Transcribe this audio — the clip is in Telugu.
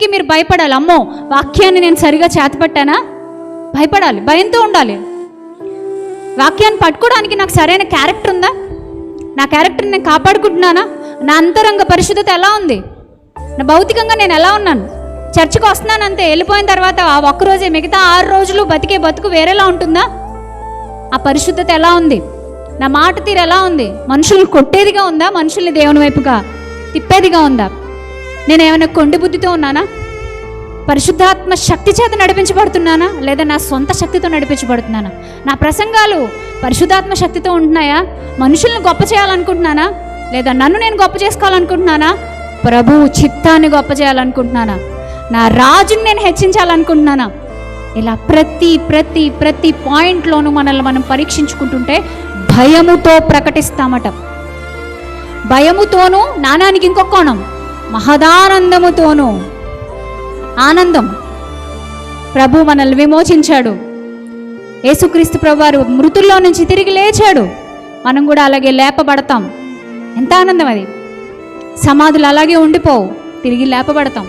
దేనికి మీరు భయపడాలి? అమ్మో, వాక్యాన్ని నేను సరిగా చేతపట్టానా? భయపడాలి, భయంతో ఉండాలి. వాక్యాన్ని పట్టుకోవడానికి నాకు సరైన క్యారెక్టర్ ఉందా? నా క్యారెక్టర్ని నేను కాపాడుకుంటున్నానా? నా అంతరంగ పరిశుద్ధత ఎలా ఉంది? నా భౌతికంగా నేను ఎలా ఉన్నాను? చర్చికి వస్తున్నాను అంతే, వెళ్ళిపోయిన తర్వాత ఆ ఒక్కరోజే, మిగతా 6 రోజులు బతికే బతుకు వేరేలా ఉంటుందా? ఆ పరిశుద్ధత ఎలా ఉంది? నా మాట తీరు ఎలా ఉంది? మనుషుల్ని కొట్టేదిగా ఉందా? మనుషుల్ని దేవుని వైపుగా తిప్పేదిగా ఉందా? నేను ఏమైనా కొండి బుద్ధితో ఉన్నానా? పరిశుద్ధాత్మ శక్తి చేత నడిపించబడుతున్నానా, లేదా నా సొంత శక్తితో నడిపించబడుతున్నానా? నా ప్రసంగాలు పరిశుద్ధాత్మ శక్తితో ఉంటున్నాయా? మనుషుల్ని గొప్ప చేయాలనుకుంటున్నానా, లేదా నన్ను నేను గొప్ప చేసుకోవాలనుకుంటున్నానా? ప్రభువు చిత్తాన్ని గొప్ప చేయాలనుకుంటున్నానా? నా రాజుని నేను హెచ్చించాలనుకుంటున్నానా? ఇలా ప్రతి ప్రతి ప్రతి పాయింట్లోనూ మనల్ని మనం పరీక్షించుకుంటుంటే భయముతో ప్రకటిస్తామట. భయముతోనూ, నానానికి ఇంకొక కోణం, మహదానందముతోనూ. ఆనందం. ప్రభు మనల్ని విమోచించాడు. యేసుక్రీస్తు ప్రభువారు మృతుల్లో నుంచి తిరిగి లేచాడు. మనం కూడా అలాగే లేపబడతాం. ఎంత ఆనందం అది! సమాధులు అలాగే ఉండిపోవు, తిరిగి లేపబడతాం.